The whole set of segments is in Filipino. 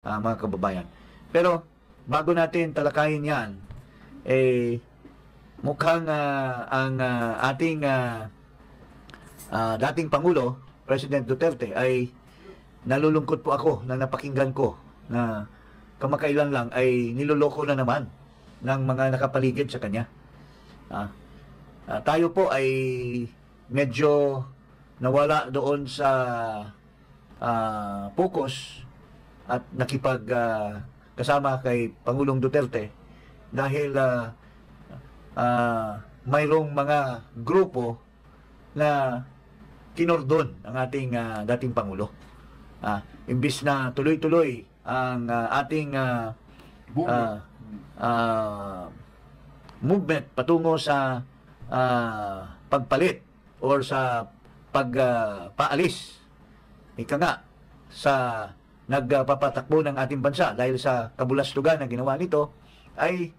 mga kababayan. Pero bago natin talakayin yan, eh, mukhang ang ating dating Pangulo, President Duterte, ay nalulungkot po ako na napakinggan ko na kamakailan lang ay niloloko na naman ng mga nakapaligid sa kanya. Tayo po ay medyo nawala doon sa focus at kasama kay Pangulong Duterte dahil mayroong mga grupo na kinordon ang ating dating Pangulo. Imbis na tuloy-tuloy ang ating movement patungo sa pagpalit or sa pagpaalis ika nga sa nagpapatakbo ng ating bansa dahil sa kabulastugan na ginawa nito, ay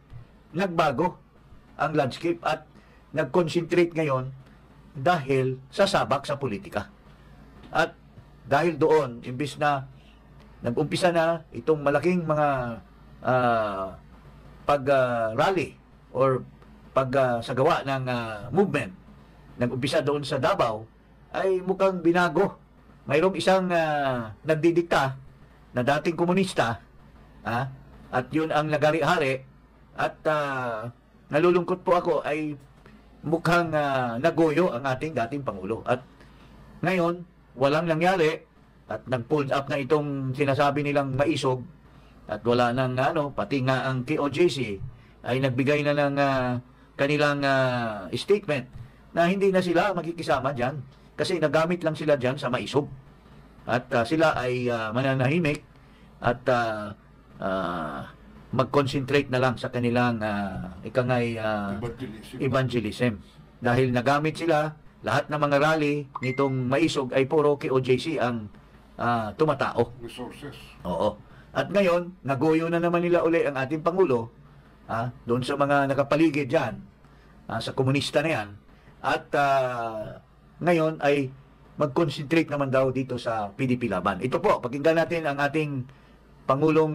nagbago ang landscape at nag-concentrate ngayon dahil sa sabak sa politika. At dahil doon, imbis na nag-umpisa na itong malaking mga pag-rally or pagsagawa ng movement, nag-umpisa doon sa Davao, ay mukhang binago. Mayroong isang nagdidikta na dating komunista, at yun ang nagari-hari, at nalulungkot po ako ay mukhang nagoyo ang ating dating Pangulo. At ngayon, walang nangyari at nag-pull up na itong sinasabi nilang maisog at wala nang pati nga ang KOJC ay nagbigay na ng kanilang statement na hindi na sila makikisama dyan kasi nagamit lang sila dyan sa maisog. At sila ay mananahimik at mag-concentrate na lang sa kanilang evangelism. Dahil nagamit sila, lahat ng mga rally nitong maisog ay puro KOJC ang tumatao. Resources. Oo. At ngayon, nagoyo na naman nila uli ang ating Pangulo doon sa mga nakapaligid dyan, sa komunista na yan. At ngayon ay mag-concentrate naman daw dito sa PDP Laban. Ito po, pakinggan natin ang ating Pangulong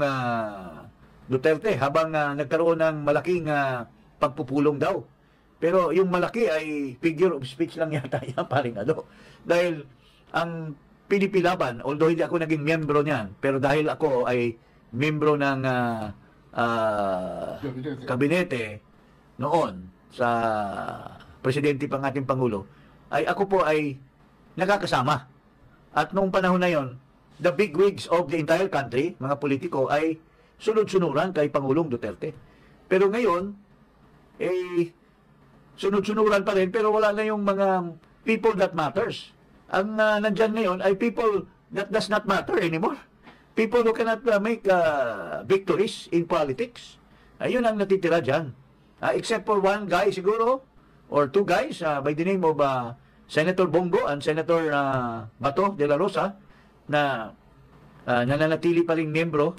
Duterte habang nagkaroon ng malaking pagpupulong daw. Pero yung malaki ay figure of speech lang yata yan, paring Dahil ang PDP Laban, although hindi ako naging miyembro niyan, pero dahil ako ay miyembro ng kabinete noon sa presidente pang ating Pangulo, ay ako po ay nakakasama. At noong panahon na yon, the bigwigs of the entire country, mga politiko, ay sunod-sunuran kay Pangulong Duterte. Pero ngayon, sunod-sunuran pa rin, pero wala na yung mga people that matters. Ang nandyan ngayon ay people that does not matter anymore. People who cannot make victories in politics. Ayun ang natitira dyan. Except for one guy siguro, or two guys by the name of Senator Bongo and Senator Bato de la Rosa, na nananatili pa rin miyembro.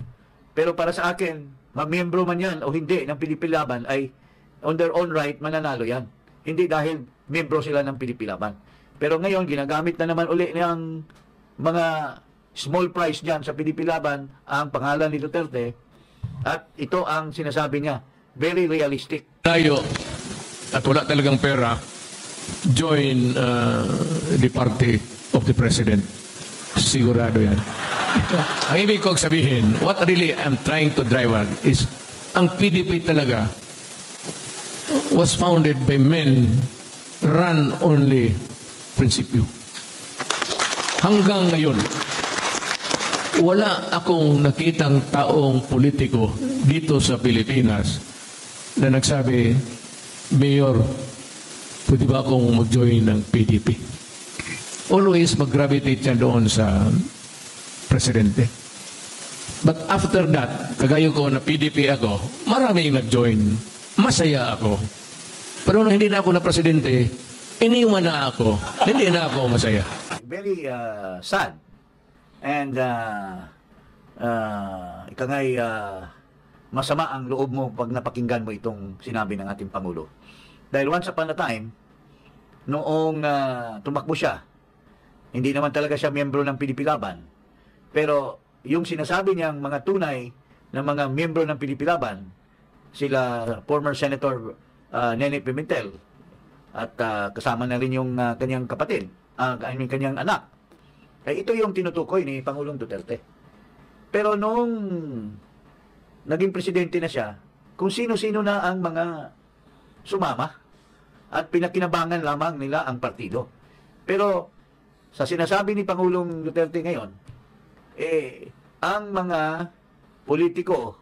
Pero para sa akin, mamiyembro man yan o hindi ng PDP Laban, ay on their own right mananalo yan. Hindi dahil miyembro sila ng PDP Laban. Pero ngayon, ginagamit na naman uli ng mga small price dyan sa PDP Laban ang pangalan ni Duterte. At ito ang sinasabi niya, very realistic. Tayo, at wala talagang pera, join the party of the President. Sigurado yan. Ang ibig kong sabihin, what really I'm trying to drive at is, ang PDP talaga was founded by men run only prinsipyo. Hanggang ngayon, wala akong nakitang taong politiko dito sa Pilipinas na nagsabi, Mayor, pwede ba akong mag-join ng PDP? Always mag-gravitate siya doon sa presidente. But after that, kagaya ko na PDP ako, maraming nag-join. Masaya ako. Pero nung hindi na ako na presidente, iniwan na ako. Hindi na ako masaya. Very sad. And masama ang loob mo pag napakinggan mo itong sinabi ng ating Pangulo. Dahil once upon a time, noong tumakbo siya, hindi naman talaga siya miyembro ng PDP Laban. Pero yung sinasabi niyang mga tunay na mga miyembro ng Pilipilaban, sila former Senator Nene Pimentel, at kasama na rin yung kanyang kapatid, kanyang anak. Ito yung tinutukoy ni Pangulong Duterte. Pero nung naging presidente na siya, kung sino-sino na ang mga sumama at pinakinabangan lamang nila ang partido. Pero sa sinasabi ni Pangulong Duterte ngayon, ang mga politiko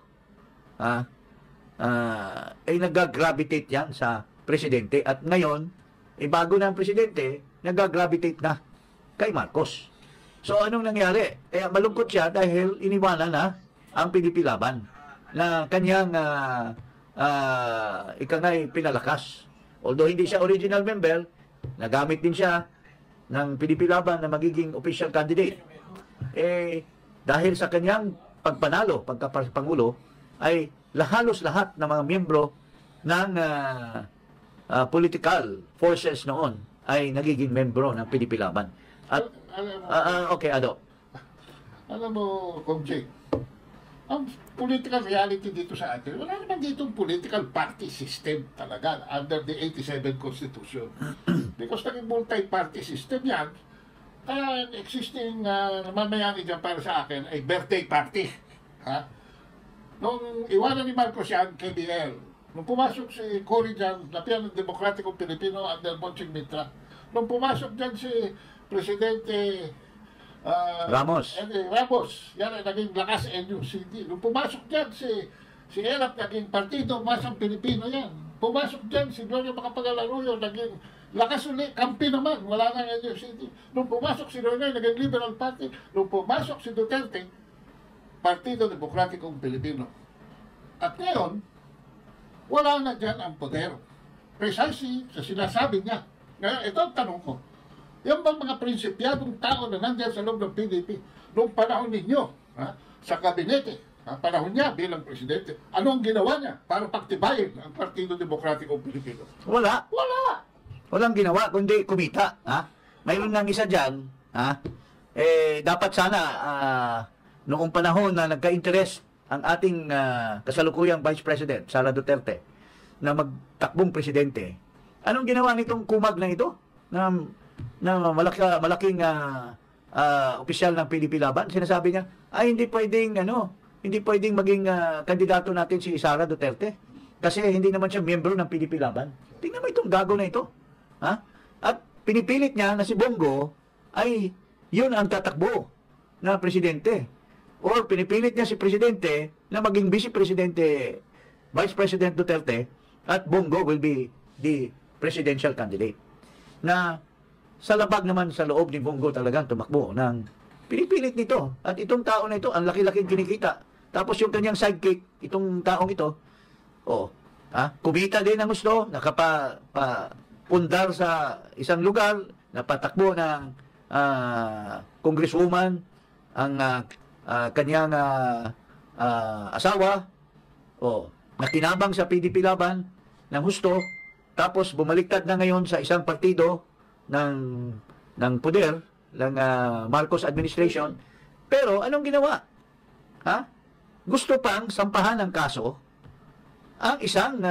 ay nag-gravitate yan sa presidente. At ngayon, bago na ang presidente, nag-gravitate na kay Marcos. So, anong nangyari? Malungkot siya dahil iniwanan na ang Pilipilaban na kanyang ikangay pinalakas. Although hindi siya original member, nagamit din siya ng Pilipilaban na magiging official candidate. Dahil sa kanyang pagpanalo, pagkapangulo, ay halos lahat ng mga miyembro ng political forces noon ay nagiging membro ng Pilipilaban. At okay, Ado. Alam mo, Komjeng, ang political reality dito sa atin, wala naman dito political party system talaga under the 87 Constitution. Because naging multi-party system yan, kaya existing mamayani dyan para sa akin ay birthday party. Ha? Nung iwanan ni Marcos yan, KBL, nung pumasok si Cory dyan, lapihan ng Demokratikong Pilipino under Bonching Mitra, nung pumasok dyan si Presidente Ramos. Ramos, yan ay naging lakas NUCD. Nung pumasok dyan si Erap, naging partido, masang Pilipino yan. Pumasok dyan si Gloria Macapagal-Arroyo, naging lakas ulit, kampi naman, wala nang NUCD. Nung pumasok si Noynoy, naging Liberal Party. Nung pumasok si Duterte, Partido Demokratikong Pilipino. At ngayon, wala na dyan ang poder. Precisely sa sinasabi niya. Ngayon, ito ang tanong ko. Yung bang mga prinsipyadong tao na nandiyan sa loob ng PDP, noong panahon ninyo, sa kabinete, panahon niya bilang presidente, ano ang ginawa niya para pagtibayin ang Partido Demokratikong Pilipino? Wala. Wala! Walang ginawa, kundi kumita. Mayroon nang isa dyan, dapat sana, noong panahon na nagka-interest ang ating kasalukuyang Vice President, Sara Duterte, na magtakbong presidente, anong ginawa nitong kumag na ito? Na malaking opisyal ng Pilipilaban, sinasabi niya, hindi pwedeng maging kandidato natin si Sara Duterte kasi hindi naman siya miyembro ng Pilipilaban. Tingnan mo itong gago na ito. At pinipilit niya na si Bongo ay yun ang tatakbo na presidente. Or pinipilit niya si presidente na maging vice-presidente, Vice President Duterte, at Bongo will be the presidential candidate. Na sa labag naman sa loob ni Bongo talagang tumakbo ng pinipilit nito. At itong tao na ito, ang laki-laking kinikita. Tapos yung kanyang sidekick, itong taong ito, kumita din ang gusto, nakapundar sa isang lugar, napatakbo ng congresswoman, ang kanyang asawa, nakinabang sa PDP laban ng husto, tapos bumaliktad na ngayon sa isang partido ng poder, ng Marcos administration. Pero anong ginawa? Gusto pang sampahan ng kaso ang isang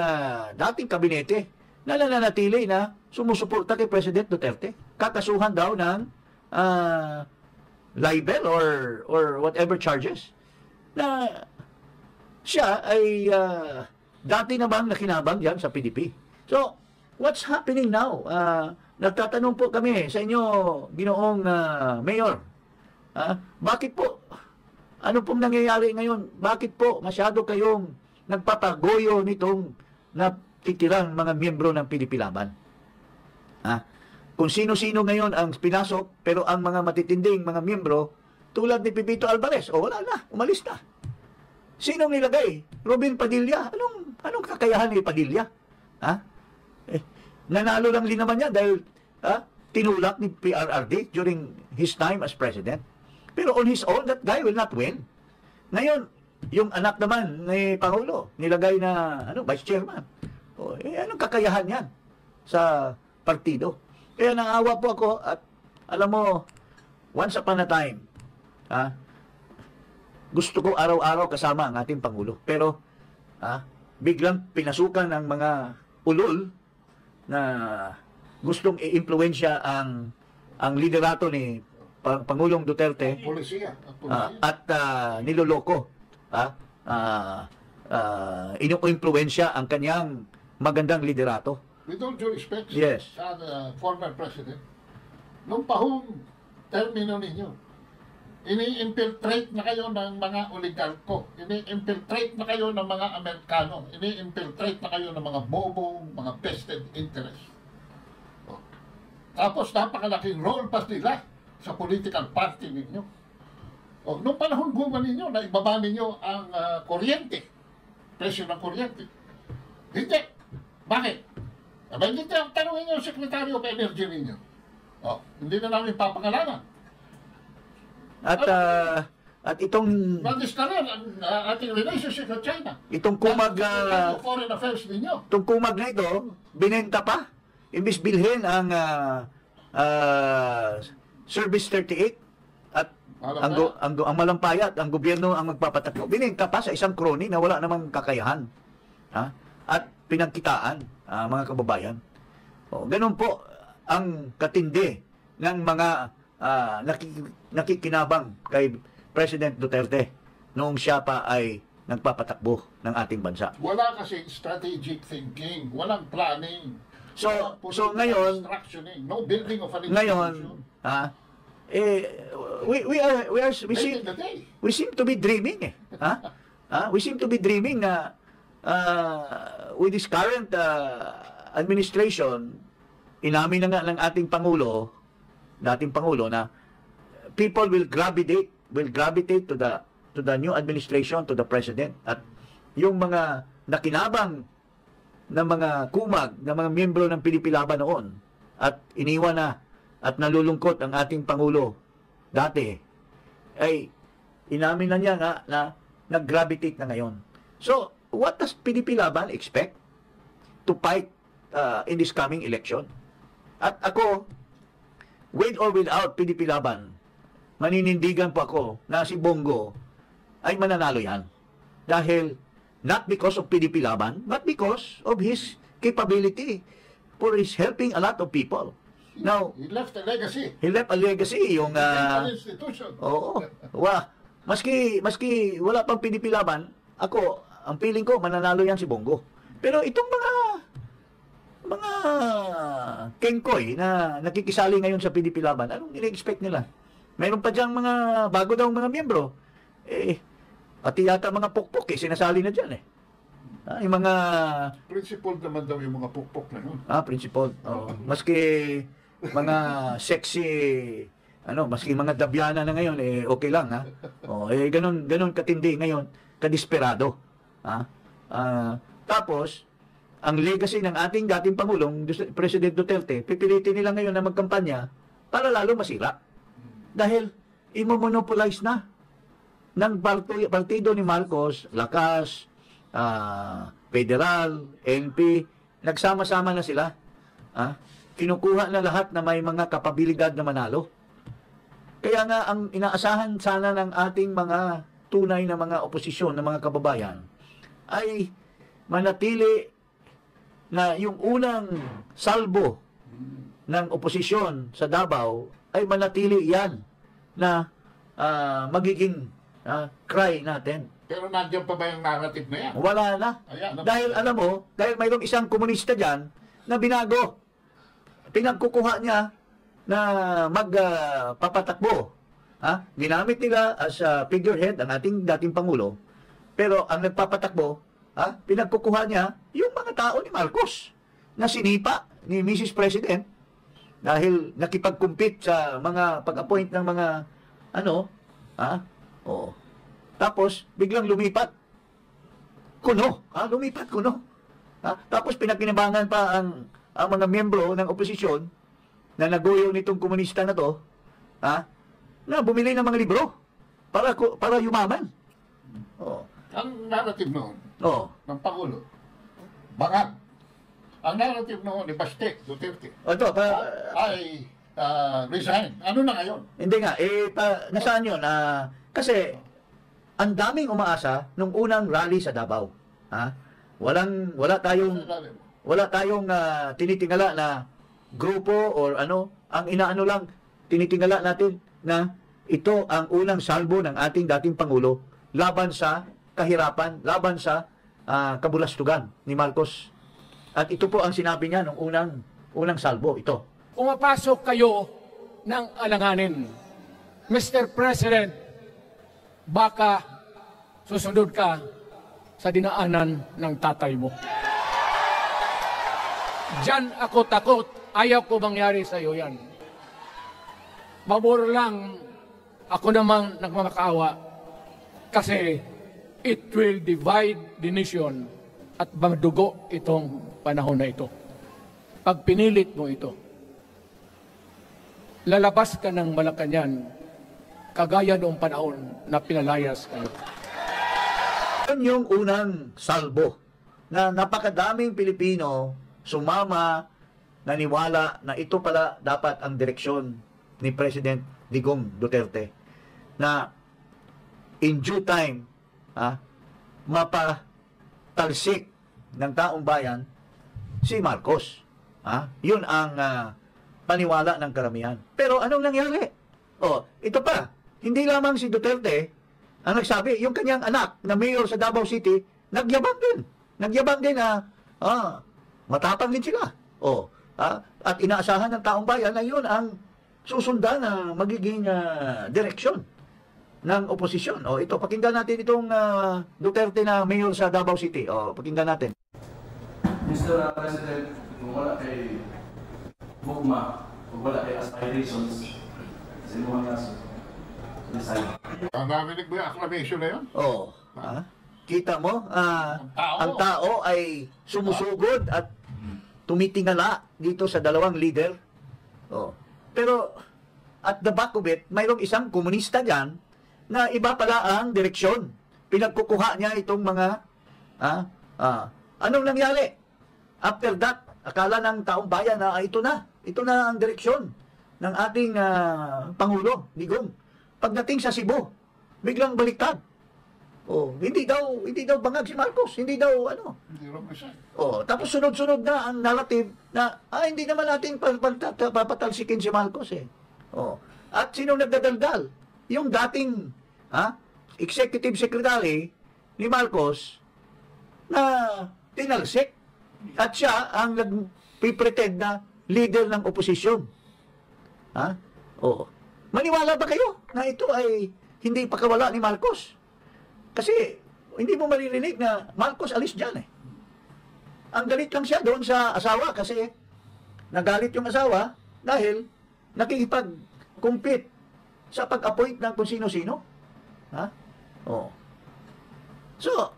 dating kabinete na nananatili na sumusuporta kay President Duterte. Kakasuhan daw ng libel or whatever charges na siya ay dati namang nakinabang diyan sa PDP. So, what's happening now? Nagtatanong po kami sa inyo, Ginoong Mayor. Bakit po? Ano pong nangyayari ngayon? Bakit po masyado kayong nagpapagoyo nitong natitirang mga miyembro ng Pilipilaban? Kung sino-sino ngayon ang pinasok, pero ang mga matitinding mga miyembro, tulad ni Pepito Alvarez, wala na, umalis na. Sinong nilagay? Robin Padilla. Anong kakayahan ni Padilla? Nanalo lang din naman niya dahil tinulak ni PRRD during his time as president. Pero on his own, that guy will not win. Ngayon, yung anak naman ni Pangulo, nilagay na vice chairman. Anong kakayahan yan sa partido? Kaya naawa po ako at alam mo, once upon a time, gusto ko araw-araw kasama ang ating Pangulo. Pero, biglang pinasukan ng mga ulol na gustong i-impluwensya ang liderato ni Pangulong Duterte Polisiya. at niloloko. Inu-impluensya ang kanyang magandang liderato. With all due respect Yes. sa former president, nung pahong termino ninyo, ini-infiltrate na kayo ng mga oligarko, ini-infiltrate na kayo ng mga Amerikano, ini-infiltrate na kayo ng mga bobo, mga vested interest. Oh. Tapos napakalaking role pa nila sa political party ninyo. Oh, nung panahon gumawa ninyo, na ibaba ninyo ang kuryente, presyo ng kuryente. Hindi. Bakit? Aba, hindi tayo tanongin nyo ang Secretary of Energy ninyo. Oh, hindi na namin papangalanan. At itong Nandis na rin ang ating relationship with China. itong kumag Foreign Affairs ninyo. itong kumag na ito, binenta pa. Imbis bilhin ang Service 38 at ang Malampayat, ang gobyerno ang magpapatakbo. Binenta pa sa isang crony na wala namang kakayahan. At pinagkitaan, mga kababayan. Ganun po ang katindi ng mga nakikinabang kay President Duterte noong siya pa ay nagpapatakbo ng ating bansa. Wala kasi strategic thinking, walang planning. So Walang ngayon, structuring, no building of an ngayon, Late in the day. we seem to be dreaming we seem to be dreaming na with this current administration, inamin na nga ng ating dating Pangulo na people will gravitate to the new administration, to the President. At yung mga nakinabang na mga kumag, na mga miyembro ng Pilipilaban noon, at iniwan na at nalulungkot ang ating Pangulo dati, ay inamin na niya nga na nag-gravitate na ngayon. So, what does Pilipilaban expect to fight in this coming election? At ako, with or without Pilipilaban, maninindigan po ako na si Bongo ay mananalo yan. Dahil, not because of Pilipilaban, but because of his capability for his helping a lot of people. Now, He left a legacy. he left a legacy, yung An institution. oo. Maski wala pang Pilipilaban, ang feeling ko mananalo yan si Bongo. Pero itong mga kengkoy na nakikisali ngayon sa Pilipilaban, anong ini-expect nila? Mayroon pa diyang mga bago daw mga miyembro. Pati yata mga pukpok sinasali na dyan yung mga Principled naman daw yung mga pukpok na yun. principal. Maski mga sexy maski mga dabyana na ngayon okay lang ganun katindi ngayon, kadesperado. Tapos ang legacy ng ating dating Pangulong President Duterte, pipilitin nila ngayon na magkampanya para lalo masira. Dahil imomonopolize na ng partido ni Marcos, Lakas, Federal, NP, nagsama-sama na sila. Kinukuha na lahat na may mga kapabilidad na manalo. Kaya nga ang inaasahan sana ng ating mga tunay na mga oposisyon, na mga kababayan, ay manatili na yung unang salbo ng oposisyon sa Davao ay manatili yan na magiging cry natin. Pero nandiyan pa ba yung narrative na yan? Wala na. Ayan, Dahil alam mo, dahil mayroong isang komunista dyan na binago. Pinagkukuha niya na magpapatakbo. Ginamit nila as a figurehead ang ating dating Pangulo. Pero ang nagpapatakbo, pinagkukuha niya yung mga tao ni Marcos na sinipa ni Mrs. President dahil nakipag-compete sa mga pag-appoint ng mga Tapos biglang lumipat kuno. Tapos pinakinabangan pa ang mga miyembro ng oposisyon na naguyo nitong komunista na to, na bumili ng mga libro para yumaman. Ang narrative noon ng Pangulo, bangag. Ang narrative noon ni Baste Duterte ay resign. Ano na ngayon? Hindi nga, nasaan yun? Kasi ang daming umaasa nung unang rally sa Davao. Ha? Wala tayong tinitingala na grupo or ano, ang inaano lang, tinitingala natin na ito ang unang salbo ng ating dating Pangulo laban sa kahirapan, laban sa kabulastugan ni Marcos. At ito po ang sinabi niya nung unang salbo, ito. Pumapasok kayo ng alanganin. Mr. President, baka susunod ka sa dinaanan ng tatay mo. Diyan ako takot. Ayaw ko mangyari sa iyo yan. Mabor lang ako namang nagmamakaawa kasi it will divide the nation at madugo itong panahon na ito. Pag pinilit mo ito, lalabas ka ng Malacanang kagaya noong panahon na pinalayas kayo. Yun yung unang salbo na napakadaming Pilipino sumama, naniwala na ito pala dapat ang direksyon ni President Digong Duterte na in due time mapatalsik ng taong bayan si Marcos. Yun ang paniwala ng karamihan. Pero anong nangyari? Ito pa, hindi lamang si Duterte ang nagsabi, yung kanyang anak na mayor sa Davao City, nagyabang din. Nagyabang din na matapang din sila. At inaasahan ng taong bayan na yun ang susundan na magiging direksyon ng oposisyon. Ito, pakinggan natin itong Duterte na mayor sa Davao City. Pakinggan natin. Mr. President, kung wala kay Bugma, kung wala kay aspirations, sa inyong kaso, resign. Ang narinig mo yung acclamation na yun? Kita mo, ang tao ay sumusugod at tumitingala dito sa dalawang leader. Pero at the back of it, mayroong isang komunista dyan na iba pala ang direksyon. Pinagkukuha niya itong mga anong nangyari? After that, akala ng taong bayan na ito na ang direksyon ng ating Pangulo, Digong. Pagdating sa Cebu, biglang baliktad. Hindi daw bangag si Marcos, hindi daw ano. Hindi raw resign. Tapos sunod-sunod na ang narrative na hindi naman natin papatalsikin si Marcos eh. At sino nagdadaldal? Yung dating executive secretary ni Marcos na tinalsik at siya ang nagpipretend na leader ng oposisyon. Maniwala ba kayo na ito ay hindi pakawala ni Marcos? Kasi hindi mo maririnig na Marcos alis dyan eh. Ang galit lang siya doon sa asawa kasi nagalit yung asawa dahil nakikipag-compete sa pag-appoint ng kung sino-sino. So,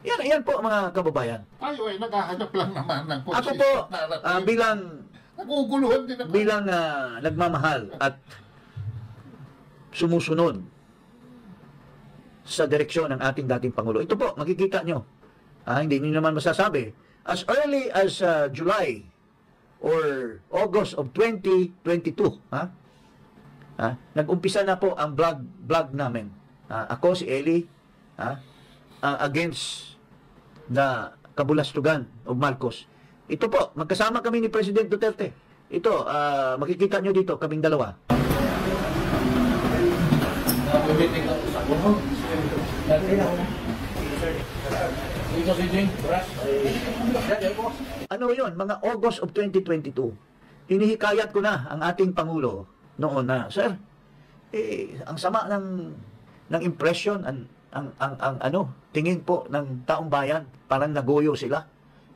yan po mga kababayan. Tayo ay naghahanap lang naman ng Ako po, naguguluhan din ako. bilang nagmamahal at sumusunod sa direksyon ng ating dating Pangulo. Ito po, makikita nyo. Hindi nyo naman masasabi. As early as July or August of 2022, nag-umpisa na po ang vlog namin. Ako, si Eli, against the kabulastugan of Marcos. Ito po, magkasama kami ni President Duterte. Ito, makikita nyo dito, kaming dalawa. Ano yun? Mga August of 2022, hinihikayat ko na ang ating Pangulo noon na, Sir, ang sama ng impression, ang tingin po ng taong bayan, parang nagoyo sila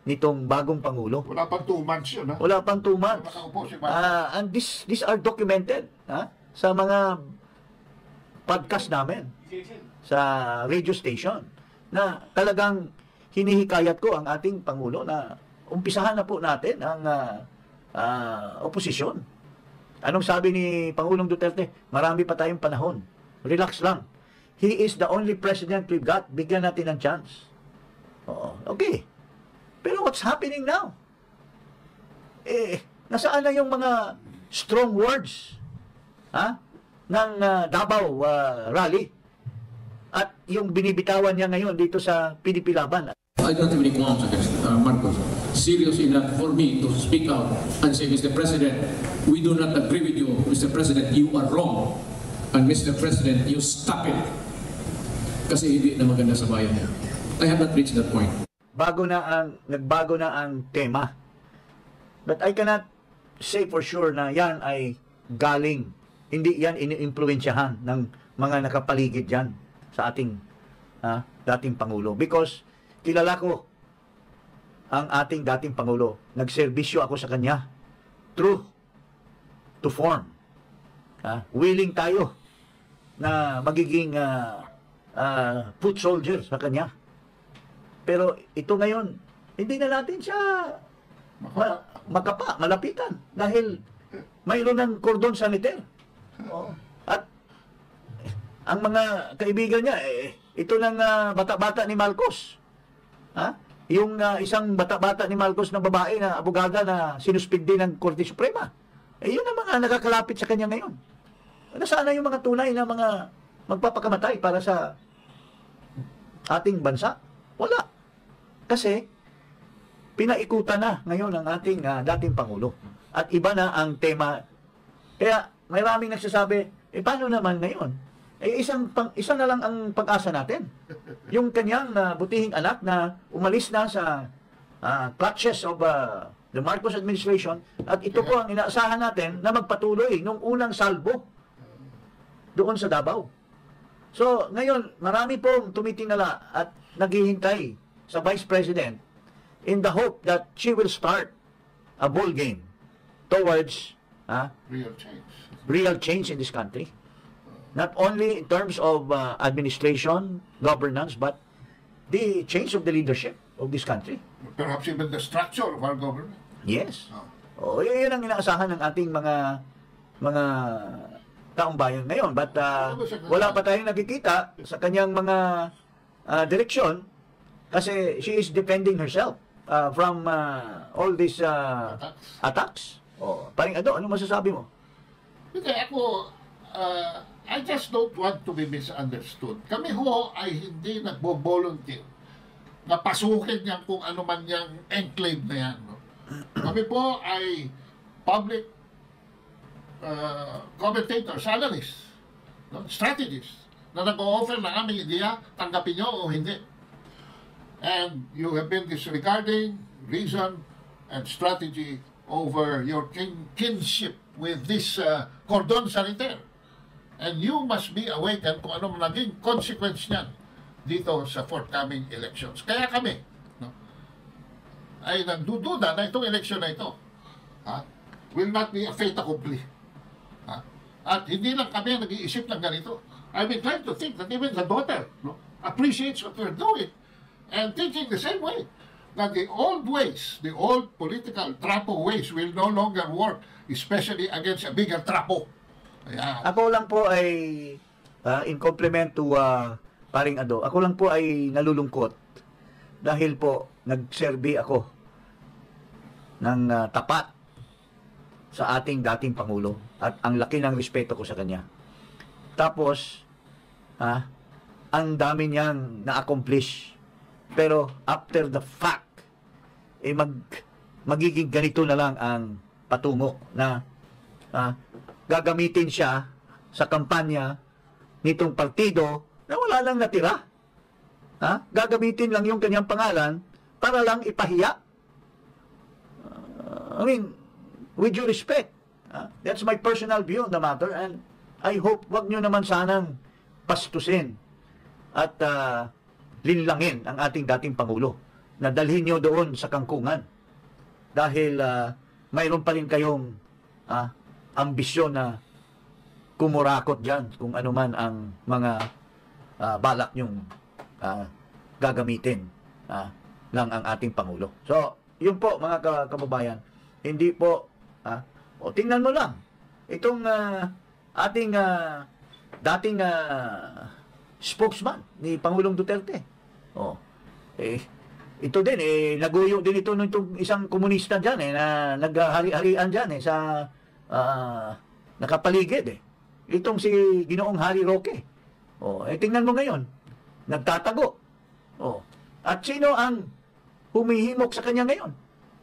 nitong bagong Pangulo. Wala pang 2 months yun, Wala pang 2 months. Nakaupo si Marcos. And these are documented sa mga podcast namin sa radio station na talagang hinihikayat ko ang ating Pangulo na umpisahan na po natin ang oposisyon. Anong sabi ni Pangulong Duterte? Marami pa tayong panahon. Relax lang. He is the only president we've got. Bigyan natin ng chance. Okay. Pero what's happening now? Nasaan na yung mga strong words ng Davao rally? at yung binibitawan niya ngayon dito sa PDP Laban. I don't have any qualms against Marcos. Serious enough for me to speak out and say, Mr. President, we do not agree with you. Mr. President, you are wrong. And Mr. President, you stop it. Kasi hindi na maganda sa bayan niya. I have not reached that point. Nagbago na ang tema. But I cannot say for sure na yan ay galing. Hindi yan iniimpluwensyahan ng mga nakapaligid dyan sa ating dating Pangulo. Because kilala ko ang ating dating Pangulo. Nagserbisyo ako sa kanya. True to form. Willing tayo na magiging foot soldier sa kanya. Pero ito ngayon, hindi na natin siya malapitan. Dahil mayroon ng cordon sanitaire. At ang mga kaibigan niya, ito ng bata-bata ni Marcos. Yung isang bata-bata ni Marcos na babae na abogada na sinuspid din ng Korte Suprema. Yun ang mga nakakalapit sa kanya ngayon. Nasaan na yung mga tunay na mga magpapakamatay para sa ating bansa? Wala. Kasi pinaikutan na ngayon ang ating dating Pangulo. At iba na ang tema. Kaya maraming nagsasabi, paano naman ngayon? Isa na lang ang pag-asa natin. Yung kanyang butihing anak na umalis na sa clutches of the Marcos administration, at ito po ang inaasahan natin na magpatuloy nung unang salbo doon sa Davao. So, ngayon, marami pong tumitingala at naghihintay sa Vice President in the hope that she will start a ball game towards real change in this country. Not only in terms of administration, governance, but the change of the leadership of this country. Perhaps even the structure of our government. Yes. Yun ang inaasahan ng ating mga taong bayan ngayon. But wala pa tayong nakikita sa kanyang mga direksyon kasi she is defending herself from all these attacks. Paring Ado, ano masasabi mo? Hindi, ako, I just don't want to be misunderstood. Kami ho ay hindi nagbo-volunteer na pasukin yan kung ano man yung enclave na yan. No? Kami po ay public commentators, analysts, no? Strategists, na nag-o-offer ng aming ideya, tanggapin nyo o hindi. And you have been disregarding reason and strategy over your kinship with this cordon sanitaire. And you must be awakened kung ano naging consequence niyan dito sa forthcoming elections. Kaya kami, no, ay nagdududa na itong election na ito will not be a fait accompli. At hindi lang kami nag-iisip ng ganito. I'm inclined to think that even the daughter, no, appreciates what we're doing and thinking the same way. That the old ways, the old political trapo ways will no longer work, especially against a bigger trapo. Ayan. Ako lang po ay, in compliment to Paring Ado, ako lang po ay nalulungkot dahil po nagserbi ako ng tapat sa ating dating Pangulo at ang laki ng respeto ko sa kanya. Tapos, ang dami niyang na-accomplish. Pero after the fact, magiging ganito na lang ang patungo na gagamitin siya sa kampanya nitong partido na wala lang natira. Gagamitin lang yung kanyang pangalan para lang ipahiya. I mean, with due respect, that's my personal view on the matter, and I hope wag nyo naman sanang pastusin at linlangin ang ating dating Pangulo na dalhin nyo doon sa kangkungan dahil mayroon pa rin kayong ambisyon na kumurakot dyan kung ano man ang mga balak nyong gagamitin ng ang ating Pangulo. So, yun po mga kababayan, hindi po tingnan mo lang itong ating dating spokesman ni Pangulong Duterte. Ito din naguyo din ito nitong isang komunista diyan na naghari-harian diyan sa nakapaligid itong si Ginoong Harry Roque. Tingnan mo ngayon, nagtatago. Oh. At sino ang humihimok sa kanya ngayon?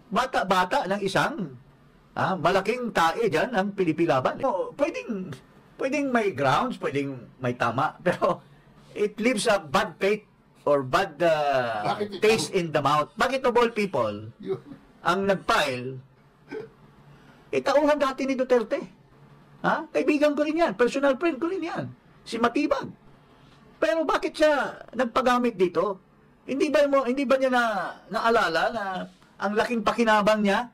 Bata-bata ng isang malaking tae dyan ang Pilipilaban. Oh, pwedeng may grounds, pwedeng may tama, pero it leaves a bad taste or bad taste in the mouth. Bakit of all people ang nag-file, tauhan dati ni Duterte. Kaibigan ko rin yan, personal friend ko rin yan, si Matibag. Pero bakit siya nagpagamit dito? Hindi ba niya naalala na ang laking pakinabang niya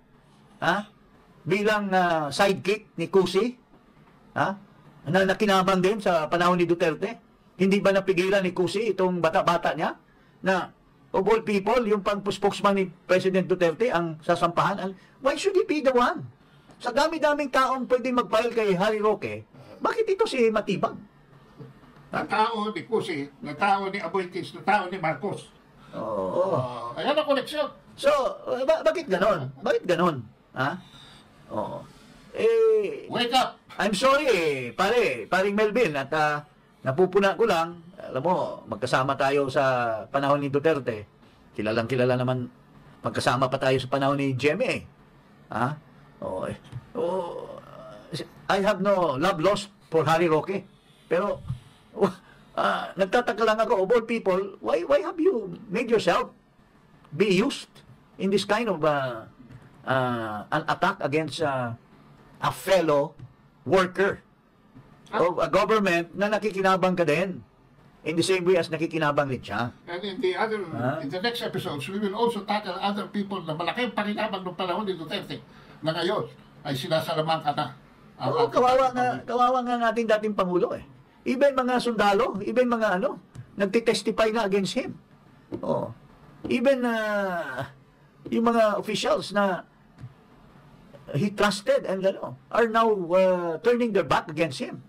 bilang sidekick ni Cusi? Na nakinabang din sa panahon ni Duterte? Hindi ba napigilan ni Cusi itong bata-bata niya na of all people, yung pang-spokesman ni President Duterte ang sasampahan? Why should he be the one? Sa dami-daming taong pwede mag-file kay Harry Roque, bakit ito si Matibag? Na tao ni Cusi, na tao ni Aboitiz, na tao ni Marcos. Oo. Ayan ang koneksyon. So, bakit ganon? Bakit ganon? Oo. Wake up! I'm sorry, paring Melvin, at napupuna ko lang, alam mo, magkasama tayo sa panahon ni Duterte. Kilalang-kilala naman, magkasama pa tayo sa panahon ni GMA. I have no love lost for Harry Roque. Pero, nagtataka lang ako, of all people, why have you made yourself be used in this kind of an attack against a fellow worker of a government na nakikinabang ka din in the same way as nakikinabang rin siya. And in the next episodes, we will also tackle other people na malaking pakinabang ng panahon ni Duterte na ngayon ay sinasalaman ka na. Kawawa nga natin dating Pangulo eh. Even mga sundalo, even mga nagtitestify na against him. Even yung mga officials na he trusted and are now turning their back against him.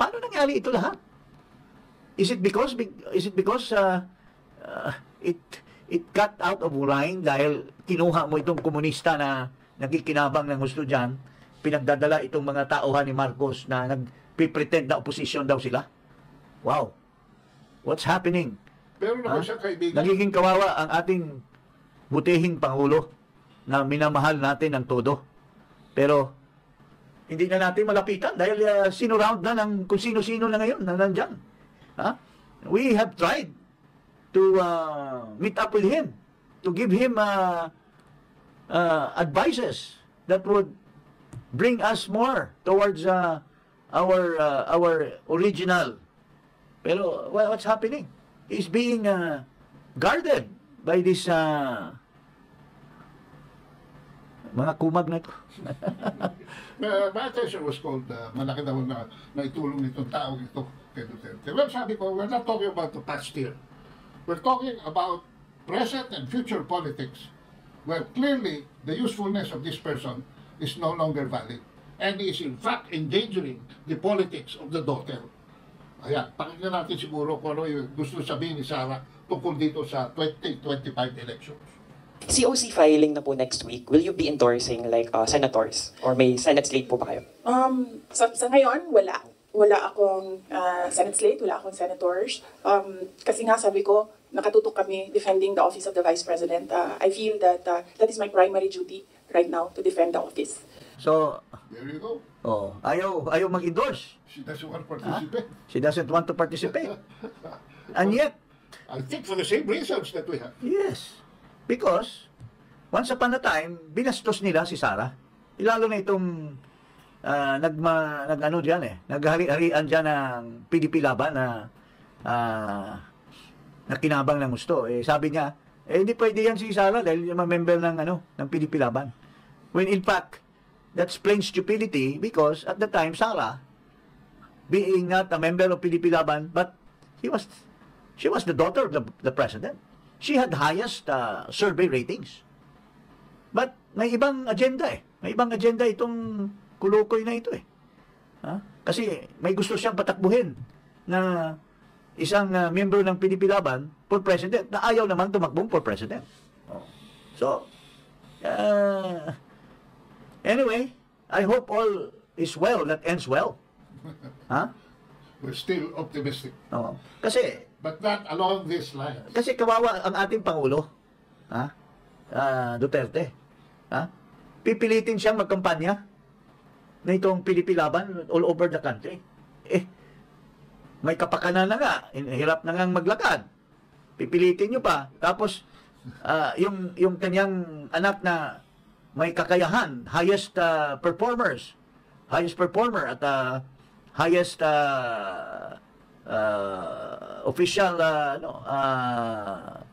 Paano nangyari ito lahat? Is it because it got out of line dahil kinuha mo itong komunista na nagkikinabang ng gusto dyan, pinagdadala itong mga tauhan ni Marcos na nagpipretend na opposition daw sila? Wow. What's happening? Pero naman siya kaibigan. Nagiging kawawa ang ating butihing Pangulo na minamahal natin ng todo. Pero hindi na natin malapitan dahil sinurround na ng kung sino-sino na ngayon na nandyan. We have tried to meet up with him, to give him advices that would bring us more towards our original. Pero what's happening? He's being guarded by this mga kumag na ito. My attention was called, malaki daw na itulong nitong taong ito kay Duterte. Well, sabi ko, we're not talking about the past year. We're talking about present and future politics, where clearly the usefulness of this person is no longer valid and is in fact endangering the politics of the daughter. Ayan, pakinggan natin siguro kung ano yung gusto sabihin ni Sara tungkol dito sa 2025 elections. COC filing na po next week, will you be endorsing senators? Or may Senate slate po ba kayo? Sa ngayon, wala. Wala akong Senate slate, wala akong senators. Kasi nga sabi ko, nakatutok kami defending the office of the Vice President. I feel that that is my primary duty right now, to defend the office. So, There you go. ayaw mag-endorse. She doesn't want to participate. She doesn't want to participate. And yet, I think for the same reasons that we have. yes. Because, once upon a time, binastos nila si Sara. Lalo na itong naghari-harian dyan ng PDP laban na kinabang ng gusto. Sabi niya, hindi pwede yan si Sara dahil member ng PDP laban. When in fact, that's plain stupidity because at the time, Sara, being not a member of PDP laban, but she was the daughter of the president. She had highest survey ratings. But may ibang agenda May ibang agenda itong kulukoy na ito Kasi may gusto siyang patakbuhin na isang member ng PDP laban for president na ayaw naman tumakbong for president. So, anyway, I hope all is well that ends well. we're still optimistic. Oo. Kasi But not along this line. Kasi kawawa ang ating Pangulo, ha? Duterte. Ha? Pipilitin siyang magkampanya na itong Pilipilaban all over the country. May kapakanan na nga, hirap na nga maglakad. Pipilitin nyo pa. Tapos, yung kanyang anak na may kakayahan, highest performer at highest official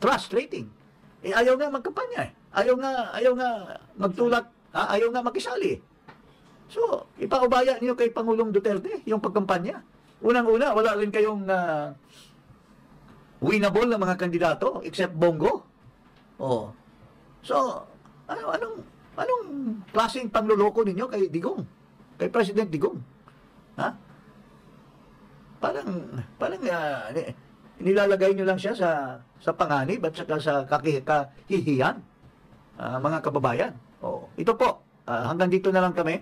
trust rating. Ayaw nga magkampanya. Ayaw nga magtulak, ayaw nga makisali. So, ipaubaya niyo kay Pangulong Duterte yung pagkampanya. Unang-una, wala rin kayong winnable na mga kandidato except Bongo. Oh. So, anong klaseng pangloloko ninyo kay Digong? Kay President Digong? Ha? Parang nilalagay nyo lang siya sa panganib at saka sa kahihiyan, mga kababayan. Oh, ito po, hanggang dito na lang kami.